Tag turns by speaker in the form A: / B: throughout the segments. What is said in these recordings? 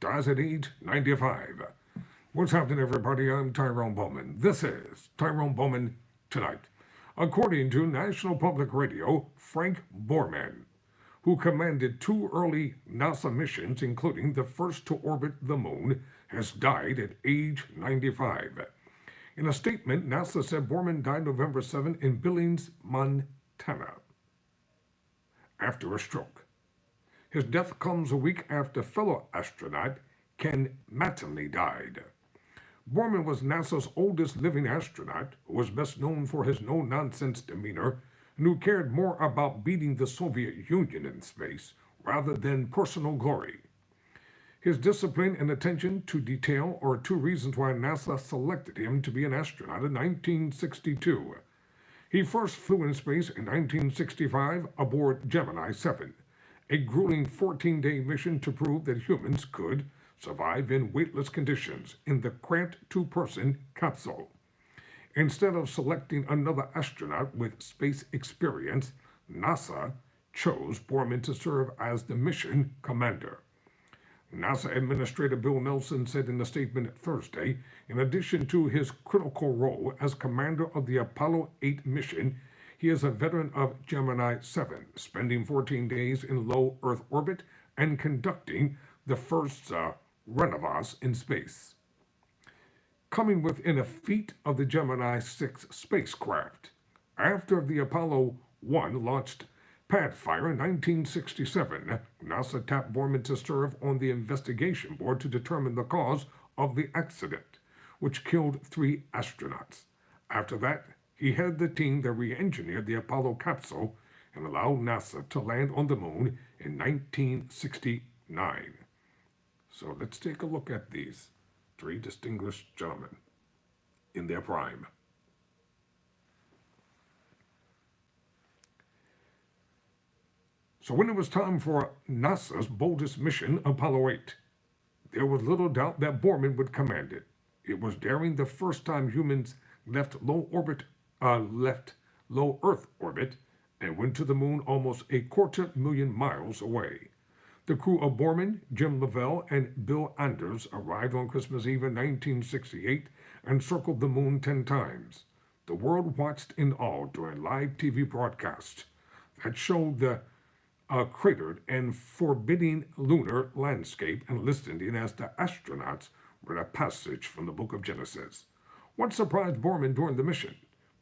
A: dies at age 95. What's happening, everybody? I'm Tyrone Bowman. This is Tyrone Bowman Tonight. According to National Public Radio, Frank Borman, who commanded two early NASA missions, including the first to orbit the moon, has died at age 95. In a statement, NASA said Borman died November 7 in Billings, Montana, after a stroke. His death comes a week after fellow astronaut Ken Mattingly died. Borman was NASA's oldest living astronaut, who was best known for his no-nonsense demeanor and who cared more about beating the Soviet Union in space rather than personal glory. His discipline and attention to detail are two reasons why NASA selected him to be an astronaut in 1962. He first flew in space in 1965 aboard Gemini 7, a grueling 14-day mission to prove that humans could survive in weightless conditions in the cramped two-person capsule. Instead of selecting another astronaut with space experience, NASA chose Borman to serve as the mission commander. NASA Administrator Bill Nelson said in a statement Thursday, in addition to his critical role as commander of the Apollo 8 mission, he is a veteran of Gemini 7, spending 14 days in low Earth orbit and conducting the first renaissance in space. Coming within a feet of the Gemini 6 spacecraft. After the Apollo 1 launched Padfire in 1967, NASA tapped Borman to serve on the investigation board to determine the cause of the accident, which killed 3 astronauts. After that, he headed the team that re-engineered the Apollo capsule and allowed NASA to land on the moon in 1969. So let's take a look at these 3 distinguished gentlemen in their prime. So when it was time for NASA's boldest mission, Apollo 8, there was little doubt that Borman would command it. It was daring, the first time humans left low Earth orbit and went to the moon almost 250,000 miles away. The crew of Borman, Jim Lovell, and Bill Anders arrived on Christmas Eve in 1968 and circled the moon 10 times. The world watched in awe during live TV broadcasts that showed the cratered and forbidding lunar landscape and listened in as the astronauts read a passage from the book of Genesis. What surprised Borman during the mission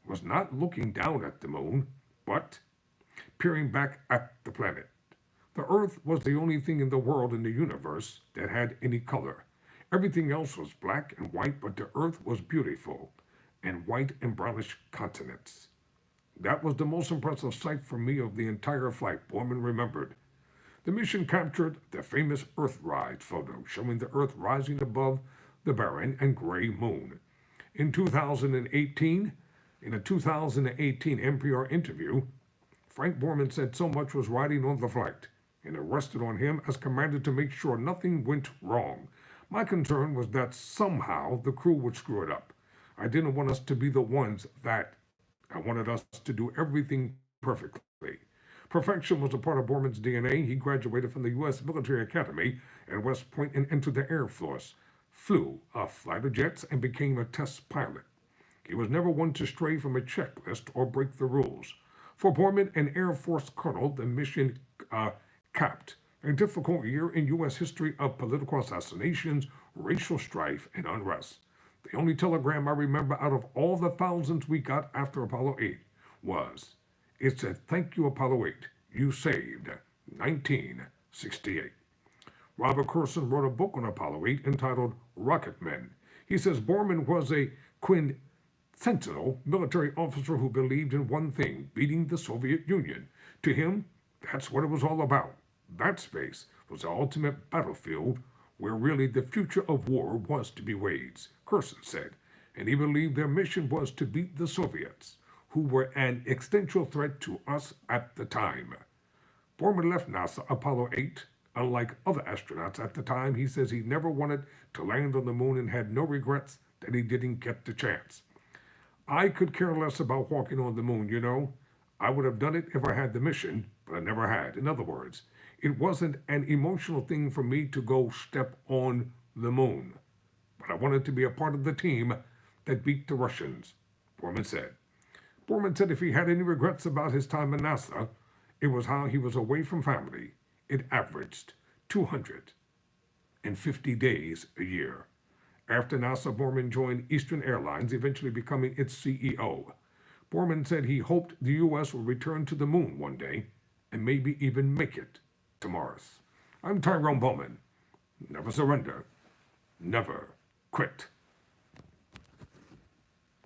A: was not looking down at the moon, but peering back at the planet. The Earth was the only thing in the world in the universe that had any color. Everything else was black and white, but the Earth was beautiful, and white and brownish continents. That was the most impressive sight for me of the entire flight, Borman remembered. The mission captured the famous Earthrise photo, showing the Earth rising above the barren and gray moon. In a 2018 NPR interview, Frank Borman said so much was riding on the flight, and it rested on him as commander to make sure nothing went wrong. My concern was that somehow the crew would screw it up. I didn't want us to be the ones that. I wanted us to do everything perfectly. Perfection was a part of Borman's DNA. He graduated from the U.S. Military Academy at West Point and entered the Air Force, flew a flight of jets, and became a test pilot. He was never one to stray from a checklist or break the rules. For Borman, an Air Force colonel, the mission capped a difficult year in U.S. history of political assassinations, racial strife, and unrest. The only telegram I remember out of all the thousands we got after Apollo 8 was, it said, "Thank you, Apollo 8. You saved 1968. Robert Kurson wrote a book on Apollo 8 entitled Rocket Men. He says Borman was a quintessential military officer who believed in one thing, beating the Soviet Union. To him, that's what it was all about. That space was the ultimate battlefield where really the future of war was to be waged," Kurson said, and he believed their mission was to beat the Soviets, who were an existential threat to us at the time. Borman left NASA Apollo 8. Unlike other astronauts at the time, he says he never wanted to land on the moon and had no regrets that he didn't get the chance. "I could care less about walking on the moon, you know. I would have done it if I had the mission, but I never had. In other words, it wasn't an emotional thing for me to go step on the moon, but I wanted to be a part of the team that beat the Russians, Borman said. Borman said if he had any regrets about his time in NASA, it was how he was away from family. It averaged 250 days a year. After NASA, Borman joined Eastern Airlines, eventually becoming its CEO. Borman said he hoped the U.S. would return to the moon one day and maybe even make it to Mars. I'm Tyrone Bowman. Never surrender. Never quit.